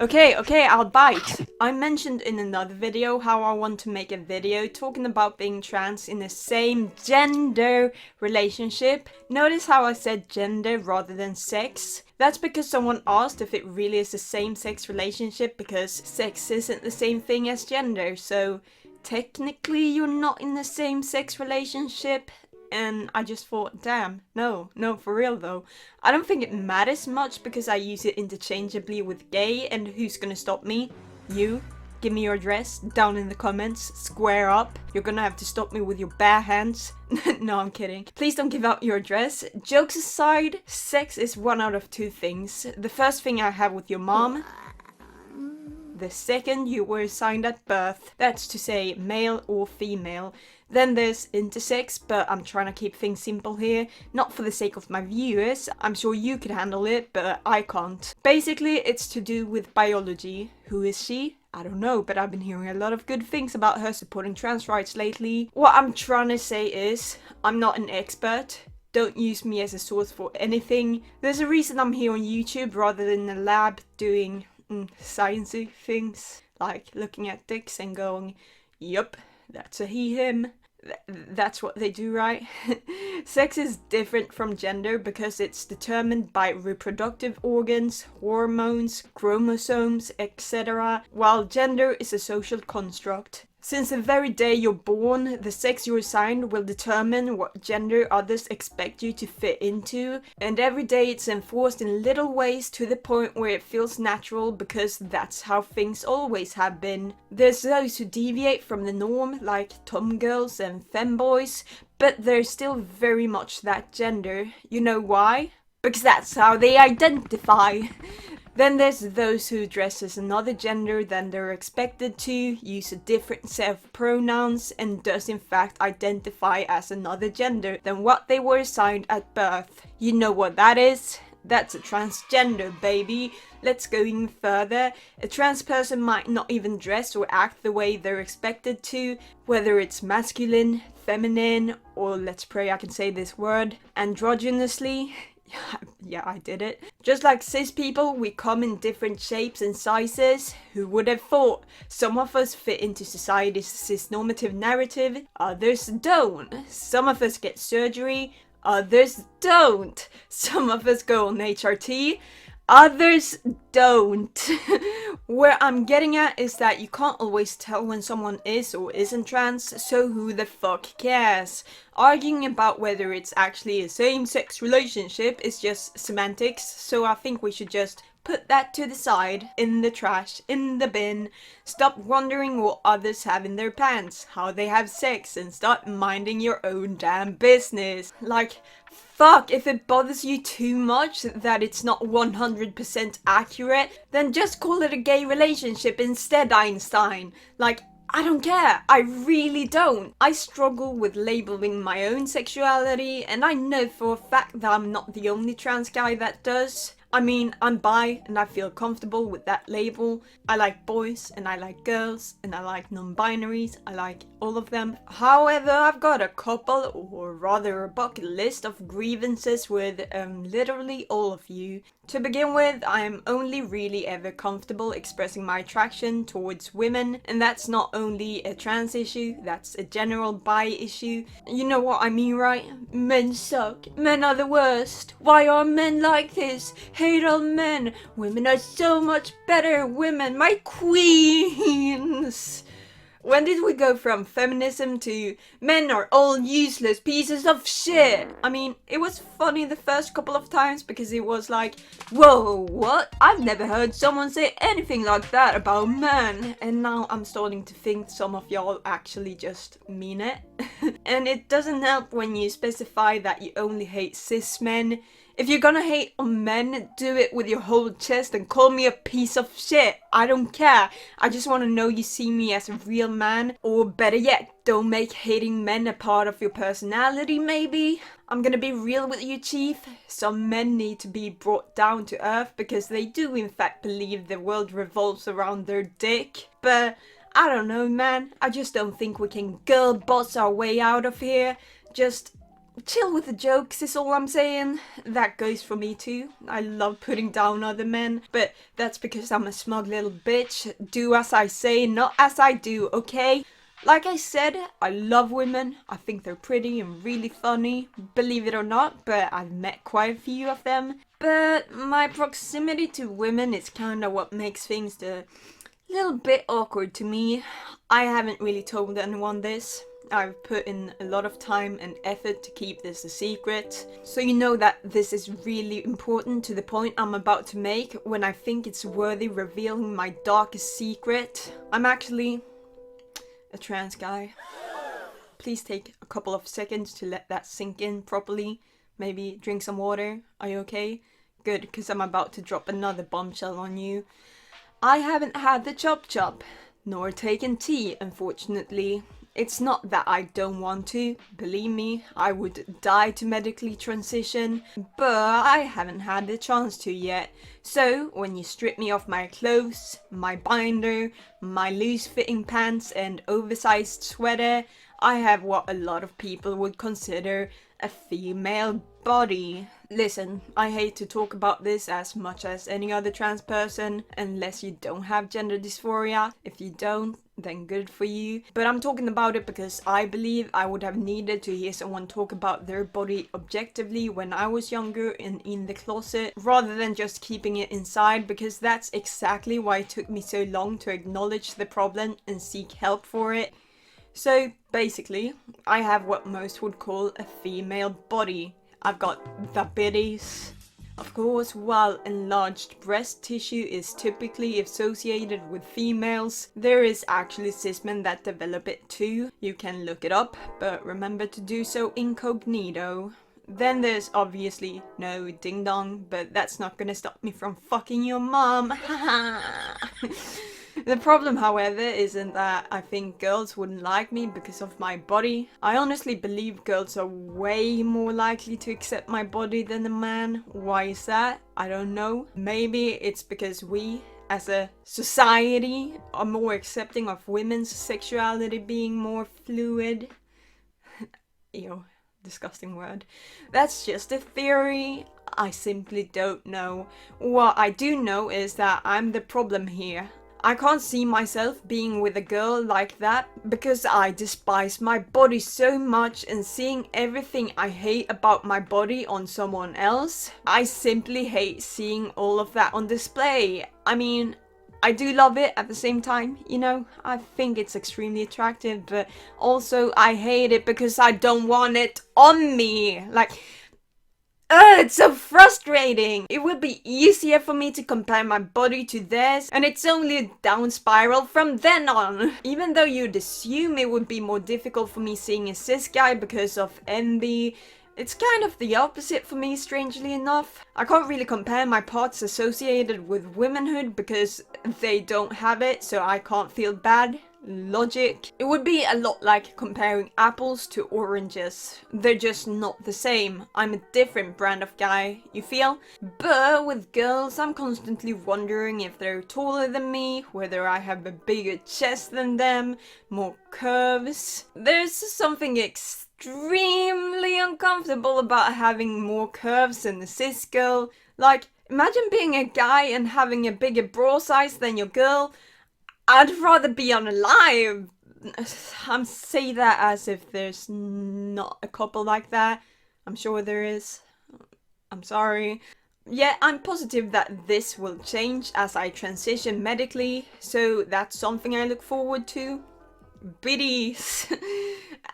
Okay, I'll bite. I mentioned in another video how I want to make a video talking about being trans in the same gender relationship. Notice how I said gender rather than sex? That's because someone asked if it really is the same sex relationship, because sex isn't the same thing as gender, so technically you're not in the same sex relationship. And I just thought, damn, no, for real though. I don't think it matters much because I use it interchangeably with gay, and who's gonna stop me? You? Give me your address down in the comments. Square up. You're gonna have to stop me with your bare hands. No, I'm kidding. Please don't give out your address. Jokes aside, sex is one out of two things. The first thing I have with your mom. The second you were assigned at birth. That's to say, male or female. Then there's intersex, but I'm trying to keep things simple here. Not for the sake of my viewers. I'm sure you could handle it, but I can't. Basically, it's to do with biology. Who is she? I don't know, but I've been hearing a lot of good things about her supporting trans rights lately. What I'm trying to say is, I'm not an expert. Don't use me as a source for anything. There's a reason I'm here on YouTube rather than in a lab doing sciencey things. Like looking at dicks and going, yup, that's a he, him. That's what they do, right? Sex is different from gender because it's determined by reproductive organs, hormones, chromosomes, etc. While gender is a social construct. Since the very day you're born, the sex you're assigned will determine what gender others expect you to fit into, and every day it's enforced in little ways to the point where it feels natural because that's how things always have been. There's those who deviate from the norm, like tomgirls and femboys, but they're still very much that gender. You know why? Because that's how they identify. Then there's those who dress as another gender than they're expected to, use a different set of pronouns, and does in fact identify as another gender than what they were assigned at birth. You know what that is? That's a transgender, baby. Let's go even further. A trans person might not even dress or act the way they're expected to, whether it's masculine, feminine, or let's pray I can say this word, androgynously. Yeah, I did it. Just like cis people, we come in different shapes and sizes. Who would have thought? Some of us fit into society's cis-normative narrative, others don't. Some of us get surgery, others don't. Some of us go on HRT, others don't. Where I'm getting at is that you can't always tell when someone is or isn't trans, so who the fuck cares? Arguing about whether it's actually a same-sex relationship is just semantics, so I think we should just put that to the side, in the trash, in the bin. Stop wondering what others have in their pants, how they have sex, and start minding your own damn business. Like, fuck, if it bothers you too much that it's not 100% accurate, then just call it a gay relationship instead, Einstein. Like, I don't care. I really don't. I struggle with labeling my own sexuality, and I know for a fact that I'm not the only trans guy that does. I mean, I'm bi and I feel comfortable with that label. I like boys and I like girls and I like non-binaries. I like all of them. However, I've got a couple, or rather a bucket list of grievances with literally all of you. To begin with, I am only really ever comfortable expressing my attraction towards women, and that's not only a trans issue, that's a general bi issue. You know what I mean, right? Men suck. Men are the worst. Why are men like this? Hate all men. Women are so much better. Women, my queens. When did we go from feminism to men are all useless pieces of shit? I mean, it was funny the first couple of times because it was like, whoa, what? I've never heard someone say anything like that about men. And now I'm starting to think some of y'all actually just mean it. And it doesn't help when you specify that you only hate cis men. If you're gonna hate on men, do it with your whole chest and call me a piece of shit. I don't care. I just want to know you see me as a real man. Or better yet, don't make hating men a part of your personality, maybe? I'm gonna be real with you, Chief. Some men need to be brought down to earth because they do in fact believe the world revolves around their dick. But I don't know, man. I just don't think we can girl boss our way out of here. Just chill with the jokes is all I'm saying. That goes for me too. I love putting down other men, but that's because I'm a smug little bitch. Do as I say, not as I do, okay? Like I said, I love women. I think they're pretty and really funny, believe it or not, but I've met quite a few of them. But my proximity to women is kinda what makes things a little bit awkward to me. I haven't really told anyone this. I've put in a lot of time and effort to keep this a secret. So you know that this is really important to the point I'm about to make when I think it's worthy revealing my darkest secret. I'm actually a trans guy. Please take a couple of seconds to let that sink in properly. Maybe drink some water. Are you okay? Good, because I'm about to drop another bombshell on you. I haven't had the chop, nor taken tea, unfortunately. It's not that I don't want to, believe me, I would die to medically transition, but I haven't had the chance to yet. So, when you strip me of my clothes, my binder, my loose-fitting pants and oversized sweater, I have what a lot of people would consider a female body. Listen, I hate to talk about this as much as any other trans person, unless you don't have gender dysphoria. If you don't, then good for you. But I'm talking about it because I believe I would have needed to hear someone talk about their body objectively when I was younger and in the closet, rather than just keeping it inside, because that's exactly why it took me so long to acknowledge the problem and seek help for it. So basically, I have what most would call a female body. I've got the biddies. Of course, while enlarged breast tissue is typically associated with females, there is actually cis men that develop it too. You can look it up, but remember to do so incognito. Then there's obviously no ding dong, but that's not gonna stop me from fucking your mom. The problem, however, isn't that I think girls wouldn't like me because of my body. I honestly believe girls are way more likely to accept my body than a man. Why is that? I don't know. Maybe it's because we, as a society, are more accepting of women's sexuality being more fluid. Ew, disgusting word. That's just a theory. I simply don't know. What I do know is that I'm the problem here. I can't see myself being with a girl like that because I despise my body so much, and seeing everything I hate about my body on someone else, I simply hate seeing all of that on display. I mean, I do love it at the same time, you know, I think it's extremely attractive, but also I hate it because I don't want it on me. Like, it's so frustrating! It would be easier for me to compare my body to theirs, and it's only a down spiral from then on. Even though you'd assume it would be more difficult for me seeing a cis guy because of envy, it's kind of the opposite for me, strangely enough. I can't really compare my parts associated with womanhood because they don't have it, so I can't feel bad. Logic. It would be a lot like comparing apples to oranges. They're just not the same. I'm a different brand of guy, you feel? But with girls, I'm constantly wondering if they're taller than me, whether I have a bigger chest than them, more curves. There's something extremely uncomfortable about having more curves than a cis girl. Like, imagine being a guy and having a bigger bra size than your girl. I'd rather be unalive. I'm say that as if there's not a couple like that. I'm sure there is. I'm sorry. Yeah, I'm positive that this will change as I transition medically, so that's something I look forward to. Biddies.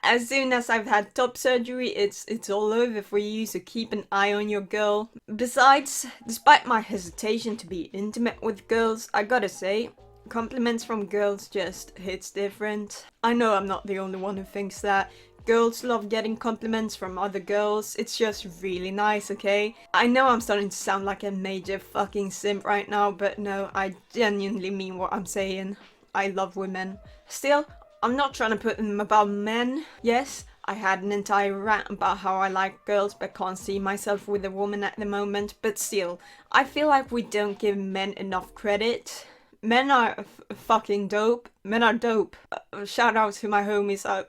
As soon as I've had top surgery, it's all over for you, so keep an eye on your girl. Besides, despite my hesitation to be intimate with girls, I gotta say, compliments from girls just hits different. I know I'm not the only one who thinks that. Girls love getting compliments from other girls. It's just really nice, okay? I know I'm starting to sound like a major fucking simp right now, but no, I genuinely mean what I'm saying. I love women. Still, I'm not trying to put them above men. Yes, I had an entire rant about how I like girls but can't see myself with a woman at the moment, but still, I feel like we don't give men enough credit. Men are fucking dope. Men are dope. Shout out to my homies out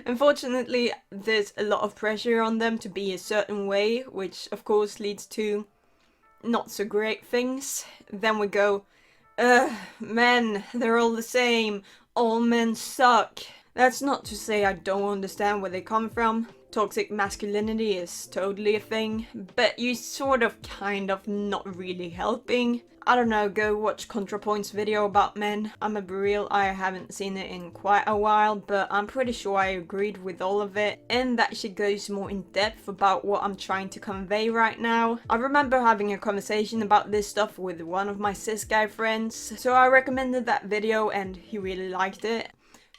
Unfortunately, there's a lot of pressure on them to be a certain way, which of course leads to not so great things. Then we go, men, they're all the same. All men suck. That's not to say I don't understand where they come from. Toxic masculinity is totally a thing, but you sort of kind of not really helping. I don't know, go watch ContraPoint's video about men. I'ma be real, I haven't seen it in quite a while, but I'm pretty sure I agreed with all of it, and that she goes more in depth about what I'm trying to convey right now. I remember having a conversation about this stuff with one of my cis guy friends, so I recommended that video and he really liked it.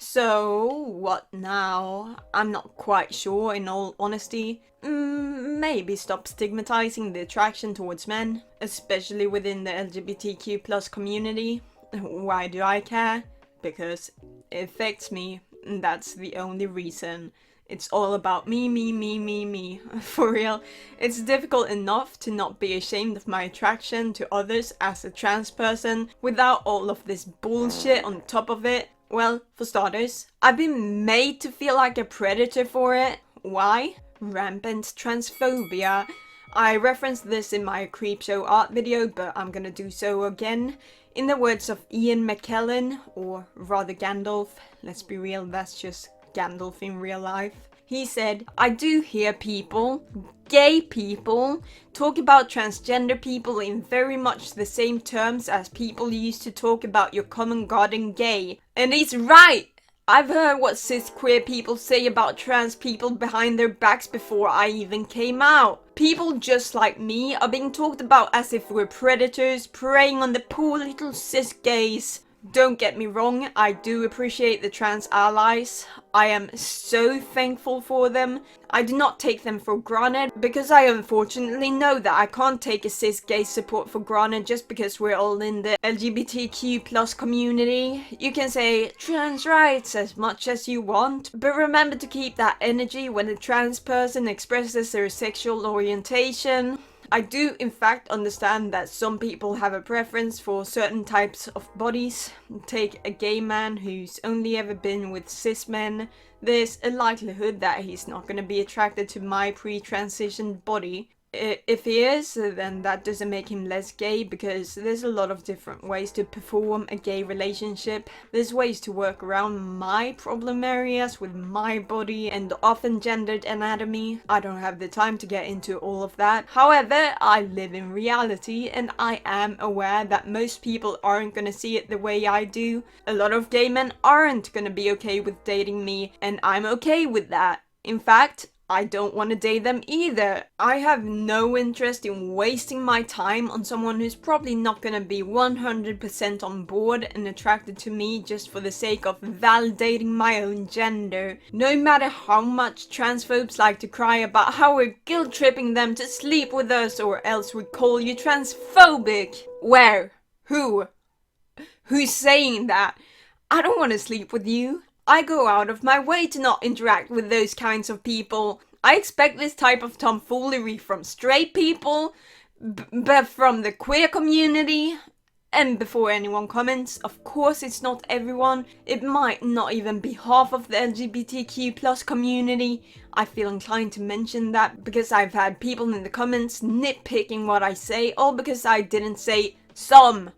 So, what now? I'm not quite sure, in all honesty. Maybe stop stigmatizing the attraction towards men, especially within the LGBTQ plus community. Why do I care? Because it affects me, and that's the only reason. It's all about me, me, me, me, me. For real, it's difficult enough to not be ashamed of my attraction to others as a trans person without all of this bullshit on top of it. Well, for starters, I've been made to feel like a predator for it. Why? Rampant transphobia. I referenced this in my Creepshow art video, but I'm gonna do so again. In the words of Ian McKellen, or rather Gandalf, let's be real, that's just Gandalf in real life. He said, I do hear people, gay people, talk about transgender people in very much the same terms as people used to talk about your common garden gay. And he's right! I've heard what cis queer people say about trans people behind their backs before I even came out. People just like me are being talked about as if we're predators preying on the poor little cis gays. Don't get me wrong, I do appreciate the trans allies. I am so thankful for them. I do not take them for granted because I unfortunately know that I can't take a cis gay support for granted just because we're all in the LGBTQ plus community. You can say trans rights as much as you want, but remember to keep that energy when a trans person expresses their sexual orientation. I do in fact understand that some people have a preference for certain types of bodies. Take a gay man who's only ever been with cis men. There's a likelihood that he's not going to be attracted to my pre-transitioned body. If he is, then that doesn't make him less gay, because there's a lot of different ways to perform a gay relationship. There's ways to work around my problem areas with my body and often gendered anatomy. I don't have the time to get into all of that. However, I live in reality and I am aware that most people aren't gonna see it the way I do. A lot of gay men aren't gonna be okay with dating me, and I'm okay with that. In fact, I don't want to date them either. I have no interest in wasting my time on someone who's probably not gonna be 100% on board and attracted to me just for the sake of validating my own gender. No matter how much transphobes like to cry about how we're guilt-tripping them to sleep with us or else we call you transphobic. Where? Who? Who's saying that? I don't want to sleep with you. I go out of my way to not interact with those kinds of people. I expect this type of tomfoolery from straight people, but from the queer community. And before anyone comments, of course it's not everyone. It might not even be half of the LGBTQ plus community. I feel inclined to mention that because I've had people in the comments nitpicking what I say, all because I didn't say some.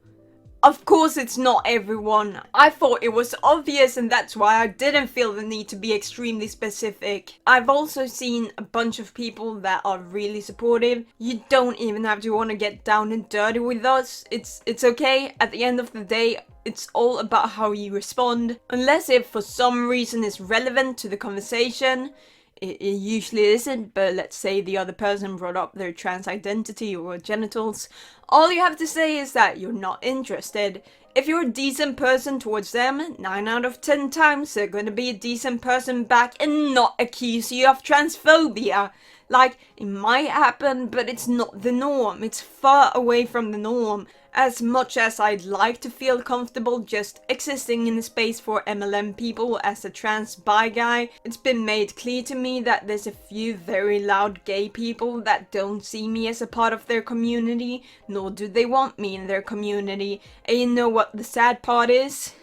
Of course it's not everyone. I thought it was obvious, and that's why I didn't feel the need to be extremely specific. I've also seen a bunch of people that are really supportive. You don't even have to want to get down and dirty with us. It's okay. At the end of the day, it's all about how you respond. Unless it for some reason is relevant to the conversation. It usually isn't, but let's say the other person brought up their trans identity or genitals. All you have to say is that you're not interested. If you're a decent person towards them, 9 out of 10 times they're gonna be a decent person back and not accuse you of transphobia. Like, it might happen, but it's not the norm. It's far away from the norm. As much as I'd like to feel comfortable just existing in a space for MLM people as a trans bi guy, it's been made clear to me that there's a few very loud gay people that don't see me as a part of their community, nor do they want me in their community. And you know what the sad part is?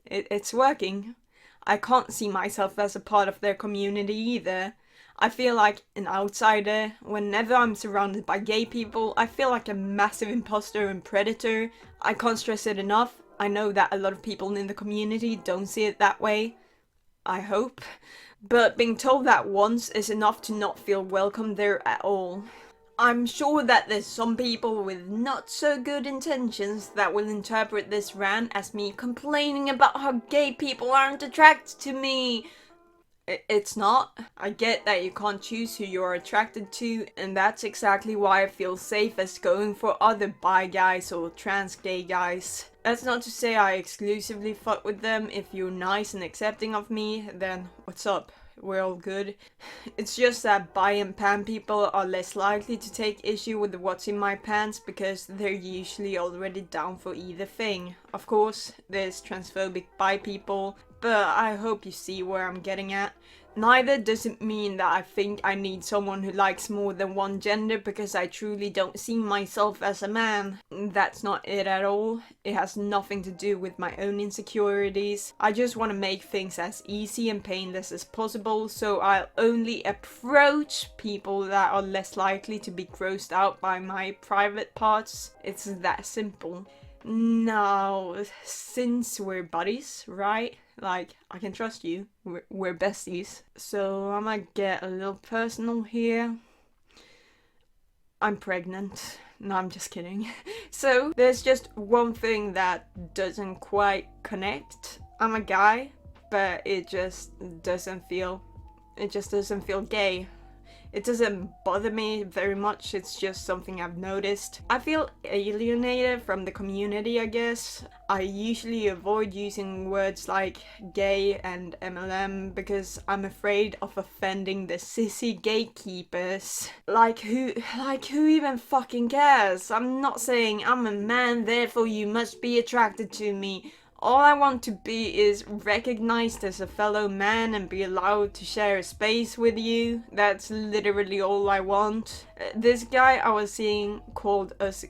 It's working. I can't see myself as a part of their community either. I feel like an outsider. Whenever I'm surrounded by gay people, I feel like a massive imposter and predator. I can't stress it enough. I know that a lot of people in the community don't see it that way. I hope. But being told that once is enough to not feel welcome there at all. I'm sure that there's some people with not so good intentions that will interpret this rant as me complaining about how gay people aren't attracted to me. It's not. I get that you can't choose who you're attracted to, and that's exactly why I feel safe as going for other bi guys or trans gay guys. That's not to say I exclusively fuck with them. If you're nice and accepting of me, then what's up? We're all good. It's just that bi and pan people are less likely to take issue with what's in my pants because they're usually already down for either thing. Of course, there's transphobic bi people, but I hope you see where I'm getting at. Neither does it mean that I think I need someone who likes more than one gender because I truly don't see myself as a man. That's not it at all. It has nothing to do with my own insecurities. I just want to make things as easy and painless as possible, so I'll only approach people that are less likely to be grossed out by my private parts. It's that simple. Now, since we're buddies, right? Like, I can trust you. We're besties. So I'm gonna get a little personal here. I'm pregnant. No, I'm just kidding. So, there's just one thing that doesn't quite connect. I'm a guy, but it just doesn't feel gay. It doesn't bother me very much, it's just something I've noticed. I feel alienated from the community, I guess. I usually avoid using words like gay and MLM because I'm afraid of offending the sissy gatekeepers. Like who even fucking cares? I'm not saying I'm a man, therefore you must be attracted to me. All I want to be is recognized as a fellow man and be allowed to share a space with you. That's literally all I want. This guy I was seeing called us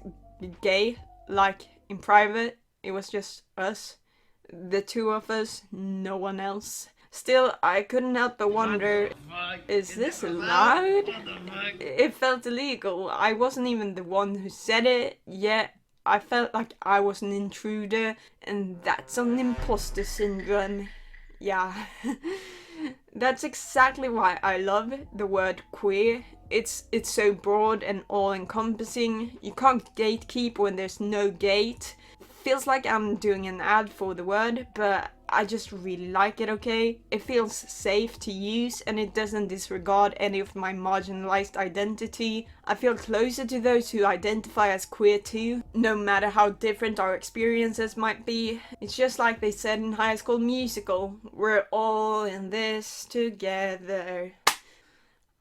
gay, like in private. It was just us. The two of us, no one else. Still, I couldn't help but wonder, is this allowed? It felt illegal. I wasn't even the one who said it, yet I felt like I was an intruder, and that's an imposter syndrome. Yeah. That's exactly why I love the word queer. It's so broad and all-encompassing. You can't gatekeep when there's no gate. Feels like I'm doing an ad for the word, but I just really like it, okay? It feels safe to use and it doesn't disregard any of my marginalized identity. I feel closer to those who identify as queer too, no matter how different our experiences might be. It's just like they said in High School Musical, we're all in this together.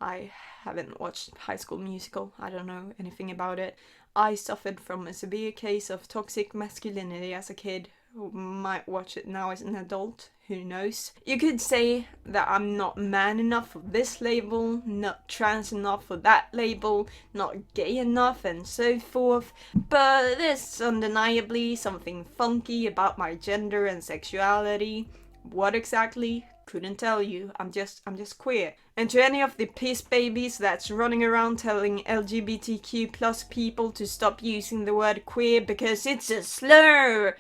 I haven't watched High School Musical, I don't know anything about it. I suffered from a severe case of toxic masculinity as a kid. Who might watch it now as an adult, who knows. You could say that I'm not man enough for this label, not trans enough for that label, not gay enough and so forth, but there's undeniably something funky about my gender and sexuality. What exactly? Couldn't tell you. I'm just queer. And to any of the piss babies that's running around telling LGBTQ plus people to stop using the word queer because it's a slur,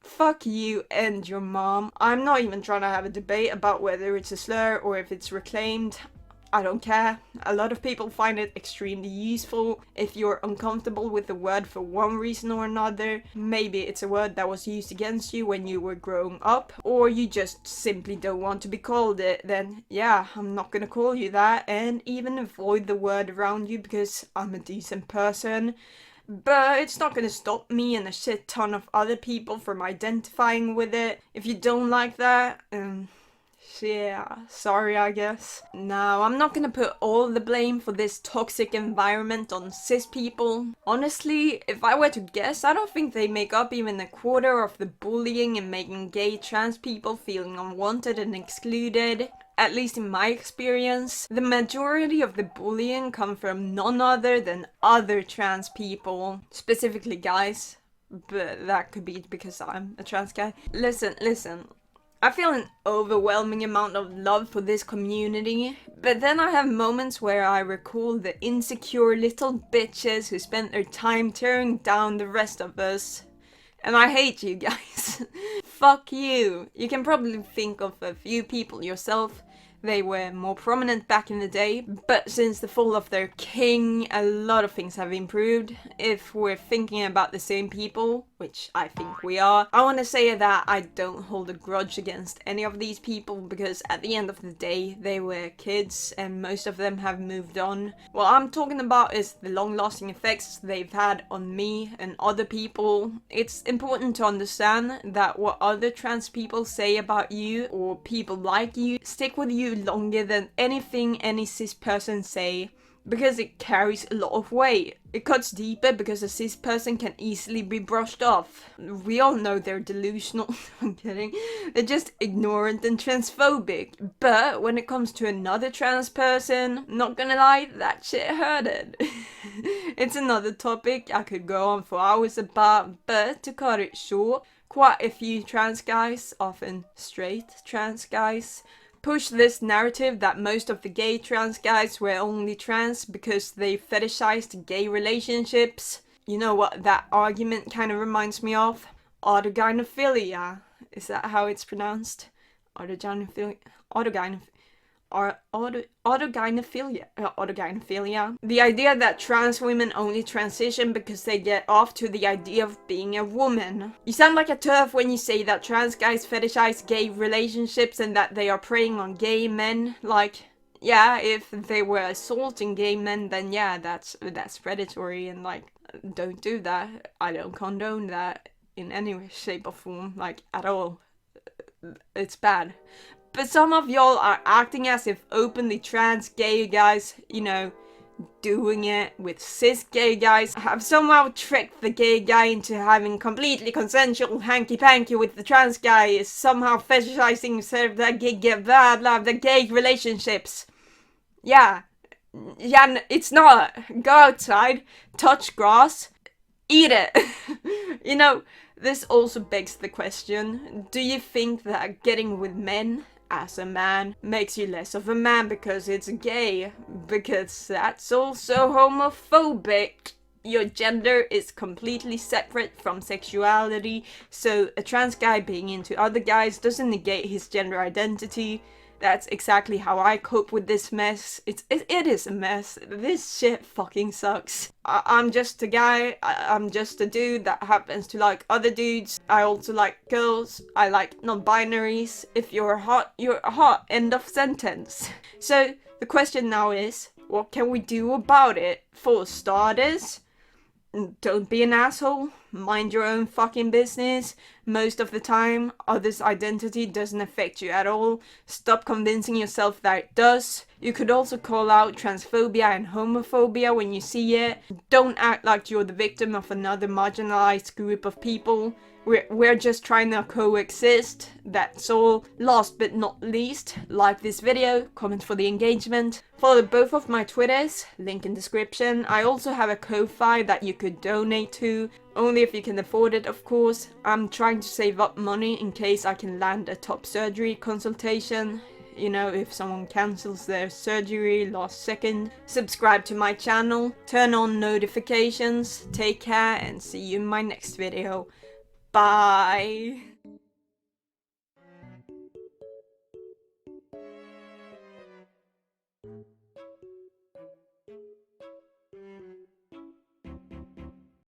fuck you and your mom. I'm not even trying to have a debate about whether it's a slur or if it's reclaimed. I don't care. A lot of people find it extremely useful. If you're uncomfortable with the word for one reason or another, maybe it's a word that was used against you when you were growing up, or you just simply don't want to be called it, then yeah, I'm not gonna call you that and even avoid the word around you because I'm a decent person. But it's not gonna stop me and a shit ton of other people from identifying with it. If you don't like that, yeah, sorry I guess. Now, I'm not gonna put all the blame for this toxic environment on cis people. Honestly, if I were to guess, I don't think they make up even a quarter of the bullying and making gay trans people feeling unwanted and excluded. At least in my experience, the majority of the bullying come from none other than other trans people. Specifically guys, but that could be because I'm a trans guy. Listen. I feel an overwhelming amount of love for this community, but then I have moments where I recall the insecure little bitches who spent their time tearing down the rest of us. And I hate you guys. Fuck you. You can probably think of a few people yourself. They were more prominent back in the day, but since the fall of their king, a lot of things have improved. If we're thinking about the same people, which I think we are, I want to say that I don't hold a grudge against any of these people, because at the end of the day, they were kids and most of them have moved on. What I'm talking about is the long-lasting effects they've had on me and other people. It's important to understand that what other trans people say about you or people like you stick with you longer than anything any cis person say, because it carries a lot of weight. It cuts deeper because a cis person can easily be brushed off. We all know they're delusional. I'm kidding. They're just ignorant and transphobic. But when it comes to another trans person, not gonna lie, that shit hurted. It's another topic I could go on for hours about, but to cut it short, quite a few trans guys, often straight trans guys, push this narrative that most of the gay trans guys were only trans because they fetishized gay relationships. You know what that argument kind of reminds me of? Autogynephilia. Is that how it's pronounced? Autogynephilia. Autogynephilia. The idea that trans women only transition because they get off to the idea of being a woman. You sound like a TERF when you say that trans guys fetishize gay relationships and that they are preying on gay men. Like, yeah, if they were assaulting gay men, then yeah, that's predatory, and like, don't do that. I don't condone that in any shape or form, like, at all. It's bad. But some of y'all are acting as if openly trans gay guys, you know, doing it with cis gay guys, have somehow tricked the gay guy into having completely consensual hanky-panky with the trans guy, is somehow fetishizing sort of the gay relationships. Yeah, it's not. Go outside, touch grass, eat it. You know, this also begs the question, do you think that getting with men as a man makes you less of a man because it's gay? Because that's also homophobic. Your gender is completely separate from sexuality, so a trans guy being into other guys doesn't negate his gender identity. That's exactly how I cope with this mess. It is a mess. This shit fucking sucks. I'm just a guy. I'm just a dude that happens to like other dudes. I also like girls. I like non-binaries. If you're hot, you're hot. End of sentence. So the question now is, what can we do about it? For starters, don't be an asshole. Mind your own fucking business. Most of the time, others' identity doesn't affect you at all. Stop convincing yourself that it does. You could also call out transphobia and homophobia when you see it. Don't act like you're the victim of another marginalized group of people. We're just trying to coexist, that's all. Last but not least, like this video, comment for the engagement. Follow both of my Twitters, link in description. I also have a Ko-Fi that you could donate to, only if you can afford it, of course. I'm trying to save up money in case I can land a top surgery consultation. You know, if someone cancels their surgery last second. Subscribe to my channel, turn on notifications, take care, and see you in my next video. Bye!